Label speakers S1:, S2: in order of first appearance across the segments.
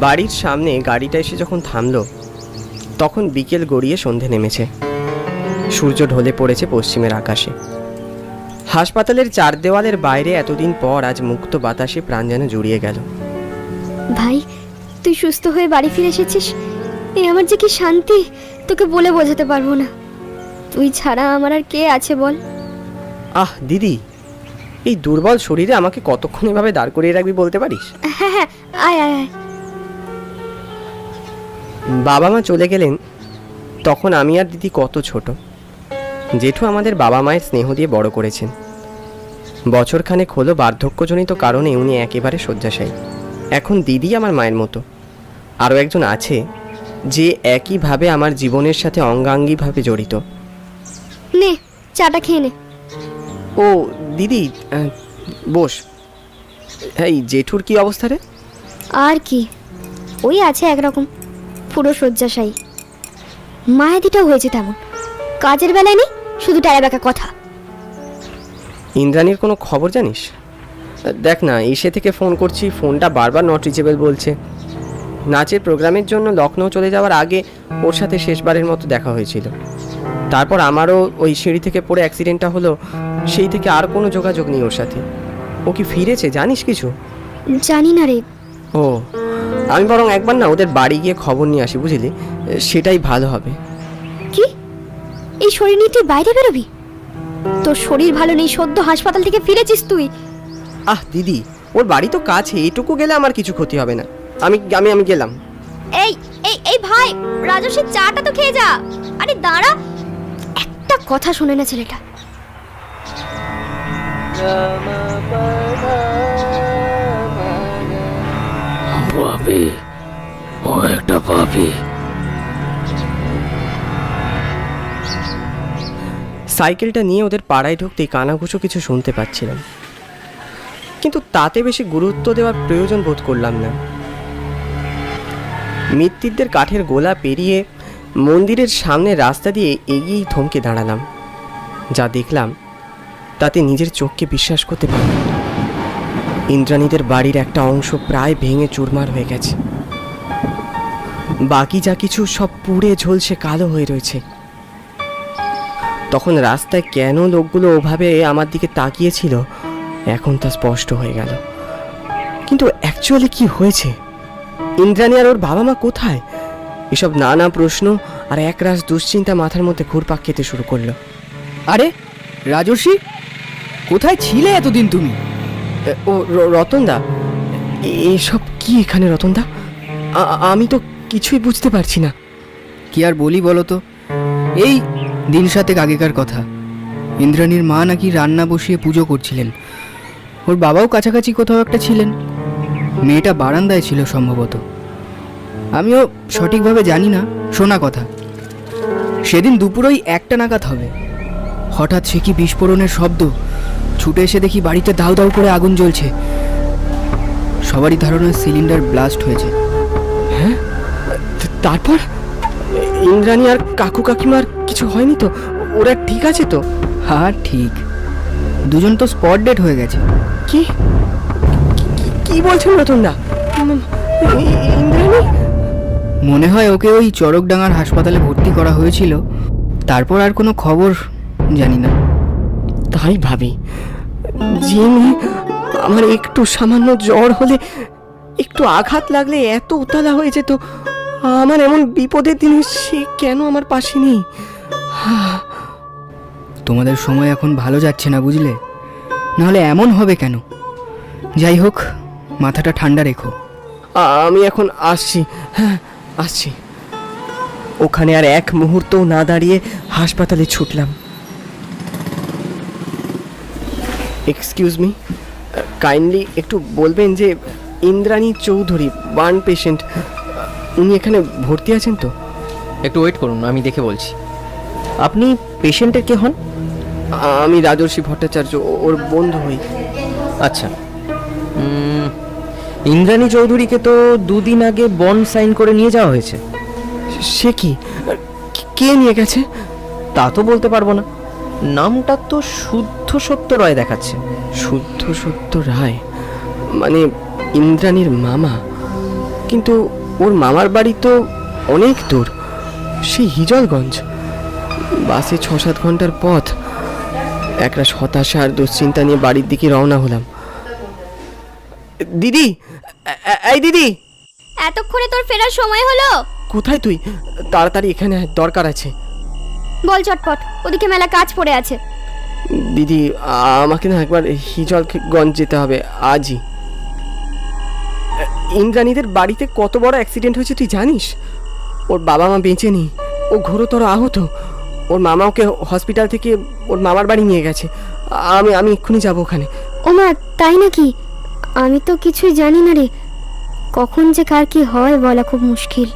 S1: বাড়ির সামনে গাড়িটা এসে যখন থামলো তখন বিকেল গড়িয়ে সন্ধে নেমেছে। সূর্য ঢলে পড়েছে পশ্চিমের আকাশে। হাসপাতালের চার দেওয়ালের বাইরে এতদিন পর আজ মুক্ত বাতাসে প্রাণ যেন জুড়িয়ে গেল।
S2: ভাই, তুই সুস্থ হয়ে বাড়ি ফিরে এসেছিস, এই আমার যে কি শান্তি তোকে বলে বোঝাতে পারবো না। তুই ছাড়া আমার আর কে আছে বল?
S1: আহ দিদি, এই দুর্বল শরীরে আমাকে কতক্ষণ এভাবে দাঁড় করিয়ে রাখবি বলতে পারিস?
S2: হ্যাঁ হ্যাঁ, আয় আয় আয়।
S1: বাবা মা চলে গেলেন তখন আমি আর দিদি কত ছোট। জেঠু আমাদের বাবা মায়ের স্নেহ দিয়ে বড় করেছেন। বছরখানেক হলো বার্ধক্যজনিত কারণে উনি একেবারে শয্যাশায়ী। এখন দিদি আমার মায়ের মতো। আরও একজন আছে যে একইভাবে আমার জীবনের সাথে অঙ্গাঙ্গিভাবে জড়িত।
S2: নে চাটা খেয়ে নে।
S1: ও দিদি, বস। এই জেঠুর কি অবস্থা রে?
S2: আর কি, ওই আছে একরকম, পুরো শয্যাশায়ী। মায়াদিটাও হয়েছে তেমন, কাজের বেলায় নেই, শুধু টায়া বেঁকা কথা।
S1: ইন্দ্রাণীর কোনো খবর জানিস? দেখ না, এসে থেকে ফোন করছি, ফোনটা বারবার নট রিচেবল বলছে। নাচের প্রোগ্রামের জন্য লখনৌ চলে যাওয়ার আগে ওর সাথে শেষবারের মতো দেখা হয়েছিল। তারপর আমারও ওই সিঁড়ি থেকে পড়ে অ্যাক্সিডেন্টটা হলো, সেই থেকে আর কোনো যোগাযোগ নেই ওর সাথে। ও কি ফিরেছে জানিস কিছু?
S2: জানি না রে।
S1: ও, আমি বরং একবার না ওদের বাড়ি গিয়ে খবর নিয়ে আসি, বুঝলি? সেটাই ভালো হবে।
S2: কি, এই শরীর নিয়ে তুই বাইরে বেরোবি? তোর শরীর ভালো নেই, সদ্য হাসপাতাল থেকে ফিরেছিস তুই।
S1: আহ দিদি, ওর বাড়ি তো কাছে, এটুকু গেলে আমার কিছু ক্ষতি হবে না। আমি আমি আমি গেলাম।
S2: এই এই এই ভাই, রাজস্বী চাটা তো খেয়ে যা। আরে দাঁড়া, একটা কথা শোনে না ছেলেটা।
S3: পাপি, ও একটা পাপি।
S1: সাইকেলটা নিয়ে ওদের পাড়ায় ঢুকতেই কানাঘুষো কিছু শুনতে পাচ্ছিলাম, কিন্তু তাতে বেশি গুরুত্ব দেওয়ার প্রয়োজন বোধ করলাম না। মৃত্যুদের কাঠের গোলা পেরিয়ে মন্দিরের সামনে রাস্তা দিয়ে এগিয়েই থমকে দাঁড়ালাম। যা দেখলাম তাতে নিজের চোখকে বিশ্বাস করতে পারলাম। ইন্দ্রাণীদের বাড়ির একটা অংশ প্রায় ভেঙে চুরমার হয়ে গেছে। বাকি যা কিছু সব পুড়ে ঝলসে কালো হয়ে রয়েছে। তখন রাস্তায় কেন লোকগুলো ওভাবে আমার দিকে তাকিয়েছিল এখন তা স্পষ্ট হয়ে গেল। কিন্তু অ্যাকচুয়ালি কি হয়েছে? ইন্দ্রাণী আর ওর বাবা মা কোথায়? এসব নানা প্রশ্ন আর একরাশ দুশ্চিন্তা মাথার মধ্যে ঘুরপাক খেতে শুরু করলো।
S4: আরে রাজর্ষি, কোথায় ছিলে এতদিন তুমি?
S1: ও রতনদা, এসব কি এখানে? রতনদা, আমি তো কিছুই বুঝতে পারছি না।
S4: কি আর বলি বলো তো, এই দিন সাতেক আগেকার কথা। ইন্দ্রাণীর মা নাকি রান্না বসিয়ে পুজো করছিলেন, ওর বাবাও কাছাকাছি কোথাও একটা ছিলেন। মেয়েটা বারান্দায় ছিল সম্ভবত, আমিও সঠিকভাবে জানি না, শোনা কথা। সেদিন দুপুরই 1টা নাগাদ হবে, হঠাৎ সে কি বিস্ফোরণের শব্দ। ছুটে এসে দেখি বাড়িতে দাউ দাউ করে আগুন জ্বলছে। সবারই ধারণা সিলিন্ডার ব্লাস্ট হয়েছে।
S1: হ্যাঁ, তারপর ইন্দ্রাণী আর কাকু কাকিমার কিছু হয়নি তো? ওরা ঠিক আছে তো?
S4: হ্যাঁ ঠিক, দুজন তো স্পট ডেড হয়ে গেছে।
S1: কি কি বলছেন রতনদা? ইন্দ্রাণী?
S4: মনে হয় ওকে ওই চরকডাঙ্গার হাসপাতালে ভর্তি করা হয়েছিল, তারপর আর কোনো খবর জানি না।
S1: তাই ভাবি, যে মেয়ে আমার একটু সামান্য জ্বর হলে, একটু আঘাত লাগলে এত উতলা হয়ে যেত, আমার এমন বিপদের দিনে সে কেন আমার পাশে নেই?
S4: তোমাদের সময় এখন ভালো যাচ্ছে না বুঝলে, নাহলে এমন হবে কেন? যাই হোক, মাথাটা ঠান্ডা রেখো।
S1: আমি এখন আসছি। হ্যাঁ আসছি। ওখানে আর এক মুহূর্তও না দাঁড়িয়ে হাসপাতালে ছুটলাম। এক্সকিউজ মি, কাইন্ডলি একটু বলবেন যে ইন্দ্রাণী চৌধুরী, বার্ন পেশেন্ট, উনি এখানে ভর্তি আছেন তো?
S5: একটু ওয়েট করুন, আমি দেখে বলছি। আপনি পেশেন্টের কে হন?
S1: আমি রাজর্ষি ভট্টাচার্য, ওর বন্ধু হই।
S5: আচ্ছা, ইন্দ্রাণী চৌধুরীকে তো 2 দিন আগে বন্ড সাইন করে নিয়ে যাওয়া হয়েছে।
S1: সে কি? কে নিয়ে গেছে?
S5: তা তো বলতে পারবো না, নামটা তো শুদ্ধ সত্য রায় দেখাচ্ছে।
S1: শুদ্ধ সত্য রায় মানে ইন্দ্রাণীর মামা? কিন্তু ওর মামার বাড়ি তো অনেক দূর, সেই হিজলগঞ্জ। বাসে 6-7 ঘন্টার পথ। একটা হতাশা আর দুশ্চিন্তা নিয়ে বাড়ির দিকে রওনা হলাম। দিদি, এই দিদি,
S2: এতক্ষণে তোর ফেরার সময় হলো?
S1: কোথায় তুই? তাড়াতাড়ি এখানে আয়, দরকার আছে।
S2: বল চটপট, ওদিকে মেলা কাজ পড়ে আছে।
S1: দিদি, আমাকে না একবার হিজলগঞ্জ যেতে হবে আজই। ইন্দ্রাণীদের বাড়িতে কত বড় অ্যাক্সিডেন্ট হয়েছে তুই জানিস? ওর বাবা মা বেঁচে নেই, ও ঘোরতর আহত। ওর মামা ওকে হসপিটাল থেকে ওর মামার বাড়ি নিয়ে গেছে। আমি এক্ষুনি যাবো ওখানে।
S2: ওমা, তাই নাকি? আমি তো কিছুই জানি না রে। কখন যে কার কি হয় বলা খুব মুশকিল।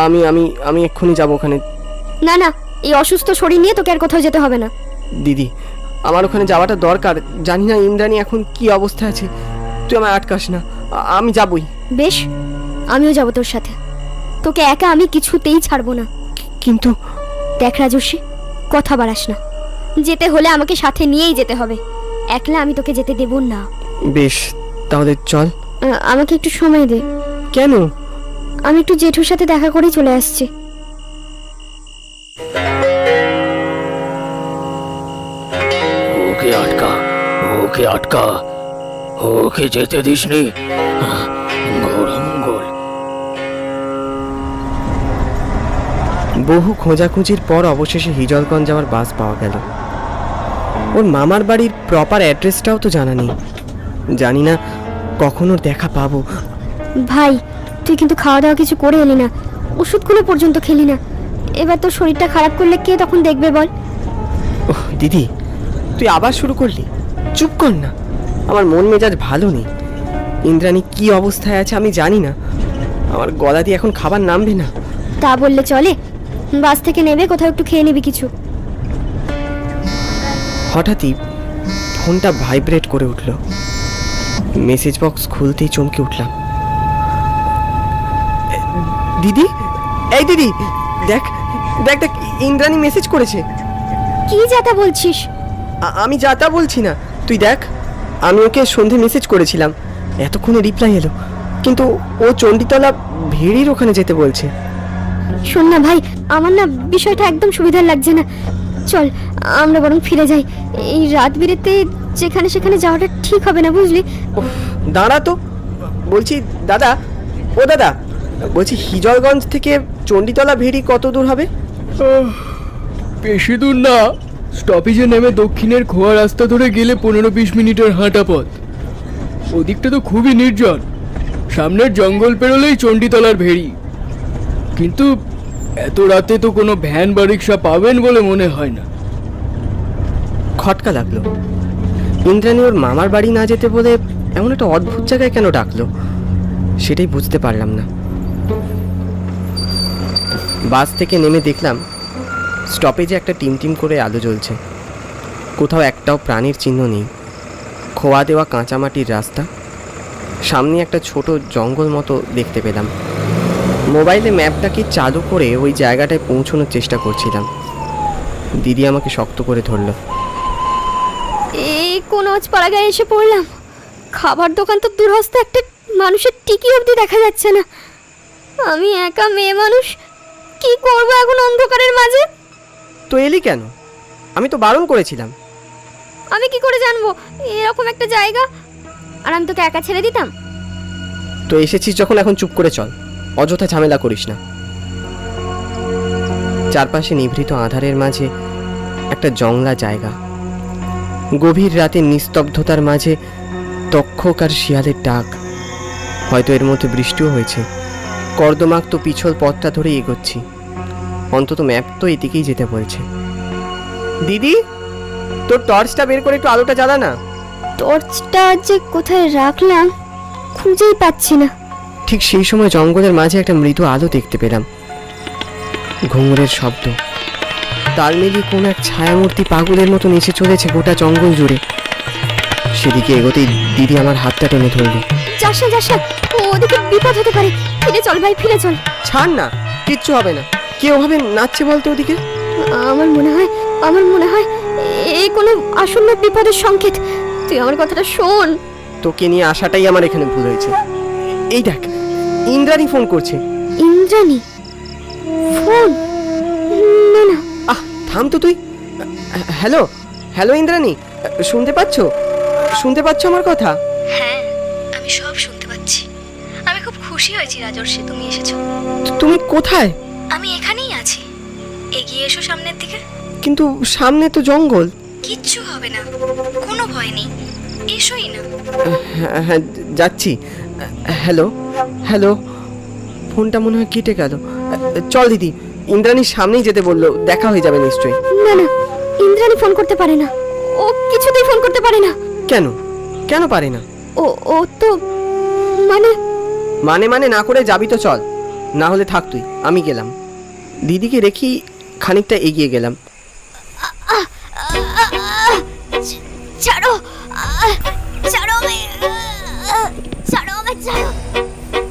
S1: আমি আমি আমি এক্ষুনি যাবো ওখানে।
S2: না না, এই অসুস্থ শরীর নিয়ে তোকে আর কোথাও যেতে হবে না।
S1: দিদি, আমার ওখানে যাওয়াটা দরকার। জানি না ইন্দ্রাণী এখন কি অবস্থা আছে, তুই আমায় আটকাস না, আমি যাবই।
S2: বেশ, আমিও যাবো তোর সাথে। তোকে একা আমি কিছুতেই ছাড়বো না।
S1: কিন্তু
S2: দেখ রাজস্বী, কথা বাড়াস না। যেতে হলে আমাকে সাথে নিয়েই যেতে হবে, একলা আমি তোকে যেতে দেব না।
S1: বেশ, তাহলে চল।
S2: আমাকে একটু সময় দে।
S1: কেন?
S2: আমি একটু জেঠুর সাথে দেখা করেই চলে আসছি।
S3: ওকে আটকা, ওকে আটকা, ওকে যেতে দিসনি। ঘোরমঙ্গল।
S1: বহু খোঁজাখুঁজির পর অবশেষে হিজলগঞ্জ যাওয়ার বাস পাওয়া গেল। ওর মামার বাড়ির প্রপার অ্যাড্রেসটাও তো জানা নেই। জানি না কখন ওর দেখা পাবো।
S2: ভাই, তুই কিন্তু খাওয়া দাওয়া কিছু করে এলি না, ওষুধগুলো পর্যন্ত খেলি না। এবার তোর শরীরটা খারাপ করলে কে তখন দেখবে বল?
S1: ওহ দিদি, তুই আবার শুরু করলি? চুপ কর না, আমার মন মেজাজ ভালো নেই। ইন্দ্রাণী কি অবস্থায় আছে আমি জানি না, আমার গলা দিয়ে এখন খাবার নামবে না।
S2: তা বললে চলে? বাস থেকে নেবে, কোথাও একটু খেয়ে নিবি কিছু।
S1: হঠাৎই ফোনটা ভাইব্রেট করে উঠল। মেসেজ বক্স খুলতেই চমকে উঠলাম। দিদি, এই দিদি, দেখ দেখ দেখ, ইন্দ্রাণী মেসেজ করেছে।
S2: কি যাতা বলছিস?
S1: আমি যা তা বলছি না, তুই দেখ। আমি ওকে সন্ধে মেসেজ করেছিলাম, এতক্ষণে রিপ্লাই এলো। কিন্তু ও চণ্ডীতলা ভেড়ির ওখানে যেতে বলছে।
S2: শোন না ভাই, আমার না বিষয়টা একদম সুবিধার লাগছে না। চল আমরা বরং ফিরে যাই। এই রাত বিরেতে যেখানে সেখানে যাওয়াটা ঠিক হবে না, বুঝলি?
S1: উফ, দাঁড়া তো, বলছি দাদা, ও দাদা, বলছি হিজলগঞ্জ থেকে চণ্ডীতলা ভেড়ি কত দূর হবে?
S4: বেশি দূর না, স্টপেজে নেমে দক্ষিণের খোয়া রাস্তা ধরে গেলে 15-20 মিনিটের হাঁটা পথ। ওদিকটা তো খুবই নির্জন, সামনের জঙ্গল পেরোলেই চণ্ডীতলার ভেড়ি। কিন্তু এত রাতে তো কোনো ভ্যান বা রিক্সা পাবেন বলে মনে হয় না।
S1: খটকা লাগলো। ইন্দ্রাণী ওর মামার বাড়ি না যেতে বলে এমন একটা অদ্ভুত জায়গায় কেন ডাকলো, সেটাই বুঝতে পারলাম না। বাস থেকে নেমে দেখলাম স্টপেজে একটা টিমটিম করে আলো জ্বলছে। কোথাও একটাও প্রাণীর চিহ্ন নেই। খোয়া দেওয়া কাঁচামাটির রাস্তা, সামনে একটা ছোট জঙ্গল মতো দেখতে পেলাম। মোবাইলে ম্যাপটাকে চালু করে ওই জায়গাটায় পৌঁছানোর চেষ্টা করছিলাম। দিদি আমাকে শক্ত করে ধরলো।
S2: এই কোন পাড়াগায় এসে পড়লাম। খাবার দোকান তো দূরস্থ, একটা মানুষের টিকি অবধি দেখা যাচ্ছে না। আমি একা মেয়ে মানুষ, কি করব এখন অন্ধকারের মাঝে?
S1: তো এলি কেন? আমি তো বারণ করেছিলাম।
S2: আমি কি করে জানবো এরকম একটা জায়গা? আর আমি তোকে একা ছেড়ে দিতাম?
S1: তো এসেছিস যখন, এখন চুপ করে চল, অযথা ঝামেলা করিস না। চারপাশে নিভৃত আঁধারের মাঝে একটা জংলা জায়গা। গভীর রাতের নিস্তব্ধতার মাঝে তক্ষক আর শিয়ালের ডাক। হয়তো এর মধ্যে বৃষ্টিও হয়েছে। কর্দমাক্ত পিছল পথটা ধরে এগোচ্ছি। অন্তত ম্যাপ তো এদিকেই যেতে বলছে। দিদি, তোর টর্চটা বের করে একটু আলোটা জ্বালা না।
S2: টর্চটা যে কোথায় রাখলাম খুঁজেই পাচ্ছি না।
S1: ঠিক সেই সময় জঙ্গলের মাঝে একটা মৃদু আলো দেখতে পেলাম। ঘুঙুরের শব্দ, তাল মিলিয়ে কোন এক ছায়ামূর্তি পাগলের মতো নিচে চলেছে গোটা জঙ্গল জুড়ে। সেদিকে এগোতেই দিদি আমার হাতটা টেনে ধরল।
S2: যাস না, যাস না, ওদিকে বিপদ হতে পারে। ফিরে চল ভাই, ফিরে চল।
S1: ছাড় না, কিচ্ছু হবে না। কে ওভাবে নাচছে বলতো ওদিকে?
S2: আমার মনে হয় এই কোনো আসন্ন বিপদের সংকেত। তুই আমার কথাটা শোন।
S1: তোকে নিয়ে আসাটাই আমার এখানে ভুল হয়েছে। এই দেখ, ইন্দ্রাণী ফোন করছে।
S2: ইন্দ্রাণী ফোন? না না,
S1: আহ থাম তো তুই। হ্যালো হ্যালো ইন্দ্রাণী, শুনতে পাচ্ছ আমার কথা?
S2: হ্যাঁ আমি সব শুনতে পাচ্ছি। আমি খুব খুশি হয়েছি রাজর্ষি তুমি এসেছো।
S1: তুমি কোথায়?
S2: আমি এখানেই আছি, এগিয়ে এসো সামনের দিকে।
S1: কিন্তু সামনে তো জঙ্গল।
S2: কিচ্ছু হবে না, কোনো ভয় নেই, এসোই না।
S1: হ্যাঁ যাচ্ছি। হ্যালো হ্যালো, ফোনটা মনে হয় কেটে গেল। চল দিদি, ইন্দ্রাণীর সামনেই যেতে বললো, দেখা হয়ে যাবে নিশ্চয়ই।
S2: না না, ইন্দ্রাণী ফোন করতে পারে না, ও কিছুতেই ফোন করতে পারে না।
S1: কেন কেন পারে না?
S2: ও তো মানে
S1: মানে না করে যাবি তো চল, না হলে থাক তুই, আমি গেলাম। দিদিকে রেখি খানিকটা এগিয়ে গেলাম।
S2: ছাড়ো, ছাড়ো আমায়, ছাড়ো আমায়, ছাড়ো।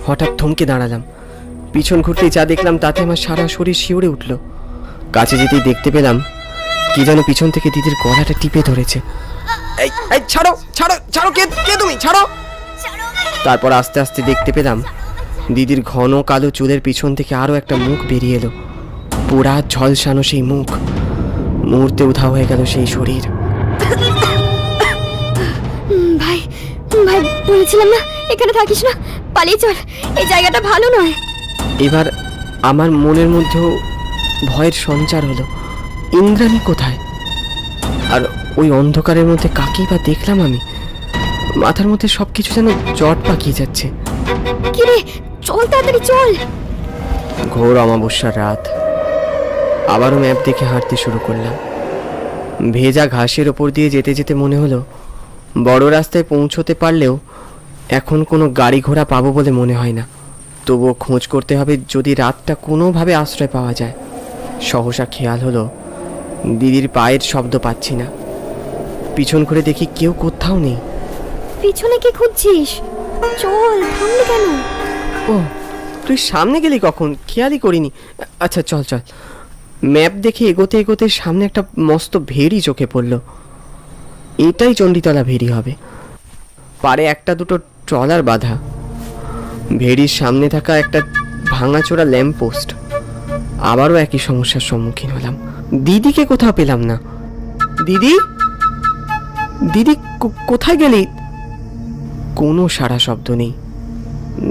S1: হঠাৎ থমকে দাঁড়ালাম। পিছন ঘুরতে যা দেখলাম তাতে আমার সারা শরীর শিউরে উঠল। কাছে যেতেই দেখতে পেলাম কি যেন পিছন থেকে দিদির গলাটা টিপে ধরেছে। এই এই ছাড়ো ছাড়ো ছাড়ো, কে তুমি? ছাড়ো। তারপর আস্তে আস্তে দেখতে পেলাম দিদির ঘন কালো চুলের পিছন থেকে আরো একটা মুখ বেরিয়ে এলো। পোড়া ঝলসানো সেই মুখ, মুহূর্তে উধাও হয়ে গেল সেই শরীর।
S2: ভাই ভাই, বলেছিলাম না এখানে থাকিস না, পালিয়ে চল, এই জায়গাটা ভালো নয়।
S1: এবার আমার মনের মধ্যেও ভয়ের সঞ্চার হলো। ইন্দ্রাণী কোথায়? আর ওই অন্ধকারের মধ্যে কাকেই বা দেখলাম আমি? মাথার মধ্যে সবকিছু যেন জট পাকিয়ে যাচ্ছে।
S2: কি রে, চল তাড়াতাড়ি চল।
S1: ঘোর অমাবস্যার রাত। আবারও ম্যাপ দেখে হাঁটতে শুরু করলাম। ভেজা ঘাসের ওপর দিয়ে যেতে যেতে মনে হলো বড় রাস্তায় পৌঁছতে পারলেও এখন কোনো গাড়ি ঘোড়া পাবো বলে মনে হয় না। তবুও খোঁজ করতে হবে যদি রাতটা কোনোভাবে আশ্রয় পাওয়া যায়। সহসা খেয়াল হলো দিদির পায়ের শব্দ পাচ্ছি না। পিছন করে দেখি কেউ কোথাও নেই।
S2: পিছনে কি খুঁজছিস? চল, থামলি কেন?
S1: ও, তুই সামনে গেলি কখন? খেয়ালই করিনি। আচ্ছা চল চল। ম্যাপ দেখে এগোতে এগোতে সামনে একটা মস্ত ভেড়ি চোখে পড়ল। এটাই চণ্ডীতলা ভেড়ি হবে। পাড়ে একটা দুটো ট্রলার বাঁধা। ভেড়ির সামনে থাকা একটা ভাঙাচোরা ল্যাম্প পোস্ট। আবারও একই সমস্যার সম্মুখীন হলাম। দিদিকে কোথাও পেলাম না। দিদি দিদি কোথায় গেলি? কোনো সাড়া শব্দ নেই।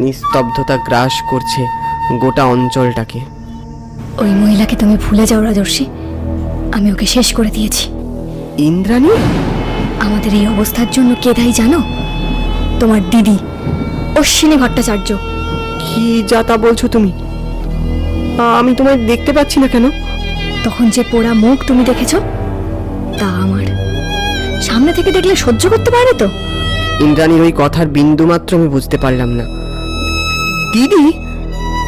S1: নিস্তব্ধতা গ্রাস করছে গোটা অঞ্চলটাকে।
S2: ওই মহিলাকে তুমি ভুলে যাও রাজর্ষি, আমি ওকে শেষ করে দিয়েছি।
S1: ইন্দ্রাণী?
S2: আমাদের এই অবস্থার জন্য কে দায়ী জানো? তোমার দিদি অশ্বিনী ভট্টাচার্য।
S1: কি যা তা বলছো তুমি? আমি তোমায় দেখতে পাচ্ছি না কেন?
S2: তখন যে পোড়া মুখ তুমি দেখেছো তা আমার সামনে থেকে দেখলে সহ্য করতে পারে তো?
S1: ইন্দ্রাণীর ওই কথার বিন্দুমাত্র আমি বুঝতে পারলাম না। দিদি?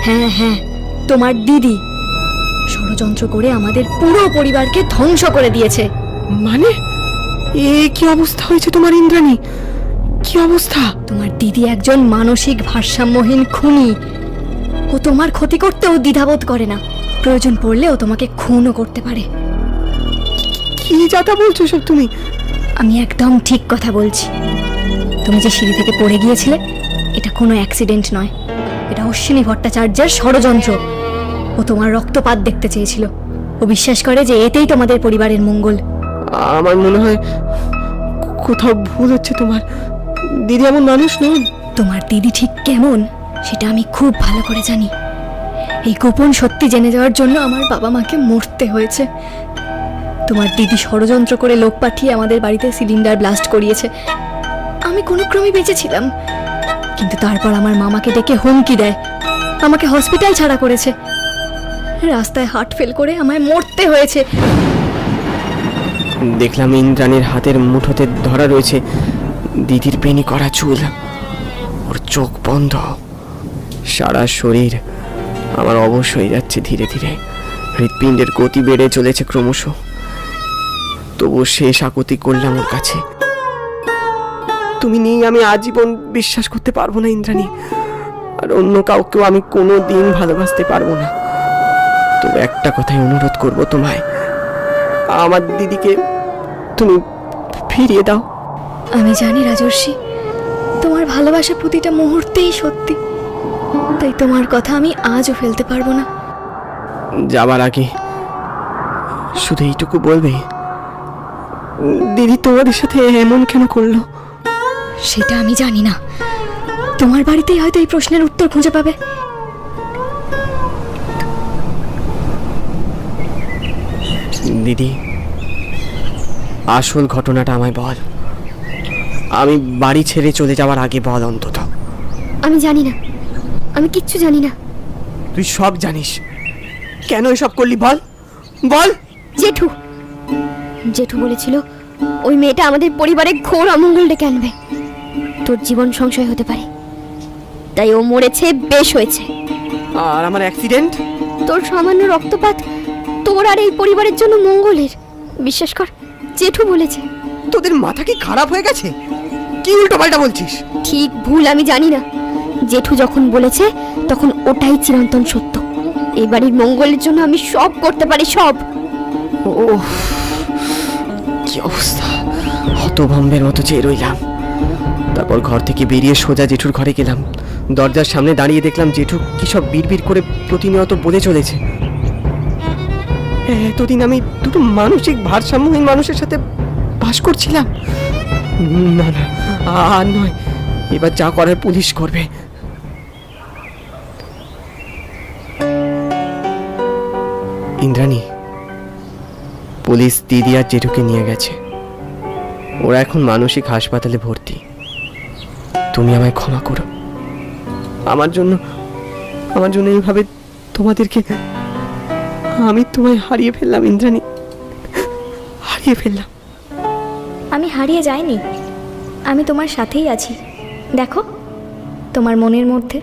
S2: হ্যাঁ হ্যাঁ, তোমার দিদি ষড়যন্ত্র করে আমাদের পুরো পরিবারকে ধ্বংস করে দিয়েছে।
S1: মানে এ কি অবস্থা হয়েছে তোমার ইন্দ্রাণী? কি অবস্থা?
S2: তোমার দিদি একজন মানসিক ভারসাম্যহীন খুনি। ও তোমার ক্ষতি করতেও দ্বিধাবোধ করে না, প্রয়োজন পড়লে ও তোমাকে খুনও করতে পারে।
S1: কি যাতা বলছো সব তুমি?
S2: আমি একদম ঠিক কথা বলছি। তুমি যে সিঁড়ি থেকে পড়ে গিয়েছিলে এটা কোনো অ্যাক্সিডেন্ট নয়, এটা অশ্বিনী ভট্টাচার্যের ষড়যন্ত্র। ও তোমার রক্তপাত দেখতে চেয়েছিল। ও বিশ্বাস করে যে এতেই তোমাদের পরিবারের মঙ্গল।
S1: আমার মনে হয় কোথাও ভুল হচ্ছে তোমার। দিদি এমন মানুষ নন।
S2: তোমার দিদি ঠিক কেমন সেটা আমি খুব ভালো করে জানি। এই গোপন সত্যি জেনে যাওয়ার জন্য আমার বাবা মাকে মরতে হয়েছে। তোমার দিদি ষড়যন্ত্র করে লোক পাঠিয়ে আমাদের বাড়িতে সিলিন্ডার ব্লাস্ট করিয়েছে। আমি কোনো ক্রমে বেঁচেছিলাম, কিন্তু তারপর আমার মামাকে ডেকে হুমকি দেয়, আমাকে হসপিটাল ছাড়া করেছে। রাস্তায় হার্ট ফেল করে আমায় মরতে হয়েছে।
S1: দেখলাম ইন্দ্রাণীর হাতের মুঠোতে ধরা রয়েছে দিদির বেনি করা চুল। ওর চোখ বন্ধ, সারা শরীর আমার অবশ হয়ে যাচ্ছে ধীরে ধীরে। হৃৎপিণ্ডের গতি বেড়ে চলেছে ক্রমশ। তবু শেষ আকুতি করলাম ওর কাছে। তুমি নেই আমি আজীবন বিশ্বাস করতে পারবো না ইন্দ্রাণী। আর অন্য কাউকেও আমি কোনো দিন ভালোবাসতে পারবো না। তবে একটা কথাই অনুরোধ করব তোমায়, আমার দিদিকে তুমি ফিরিয়ে দাও।
S2: আমি জানি রাজর্ষি, তোমার ভালোবাসা প্রতিটা মুহূর্তেই সত্যি। তাই তোমার কথা আমি আজও ফেলতে পারবো না।
S1: যাবার আগে শুধু এইটুকু বলবে, দিদি তোমাদের সাথে এমন কেন করলো?
S2: সেটা আমি জানি না, তোমার বাড়িতেই হয়তো এই প্রশ্নের উত্তর খুঁজে পাবে।
S1: দিদি, আসল ঘটনাটা আমায় বল। আমি বাড়ি ছেড়ে চলে যাওয়ার আগে বল অন্তত।
S2: আমি জানি না, আমি কিচ্ছু জানি না।
S1: তুই সব জানিস, কেন এসব করলি বল বল।
S2: জেঠু জেঠু বলেছিল ওই মেয়েটা আমাদের পরিবারে ঘোর অমঙ্গল ডেকে আনবে, তোর জীবন সংশয় হতে পারে, তাই ও মরেছে, বেশ হয়েছে।
S1: আর আমার অ্যাক্সিডেন্ট?
S2: তোর সামান্য রক্তপাত তোর আর এই পরিবারের জন্য মঙ্গলের। বিশ্বাস কর, জেঠু বলেছে।
S1: তোদের মাথা কি খারাপ হয়ে গেছে? কি উল্টো পাল্টা বলছিস?
S2: ঠিক ভুল আমি জানি না, জেঠু যখন বলেছে তখন ওটাই চিরন্তন সত্য। এই বাড়ির মঙ্গলের জন্য আমি সব করতে পারি, সব।
S1: ও কি অবস্থা! হতভম্বের মতো চেয়ে রইলাম। তারপর ঘর থেকে বেরিয়ে সোজা জেঠুর ঘরে গেলাম। দরজার সামনে দাঁড়িয়ে দেখলাম জেঠু কি সব বিড়বিড় করে প্রতিনিয়ত বলে চলেছে। এতদিন আমি দুটো মানসিক ভারসাম্যহীন মানুষের সাথে বাস করছিলাম। না না, আর নয়, এবার যা করার পুলিশ করবে। ইন্দ্রাণী, পুলিশ দিদি আর জেঠুকে নিয়ে গেছে। ওরা এখন মানসিক হাসপাতালে ভর্তি। তুমি আমায় ক্ষমা করো। আমার জন্য এইভাবে তোমাদেরকে, আমি তোমায় হারিয়ে ফেললাম ইন্দ্রাণী, হারিয়ে ফেললাম।
S6: আমি হারিয়ে যাইনি, আমি তোমার সাথেই আছি। দেখো, তোমার মনের মধ্যে।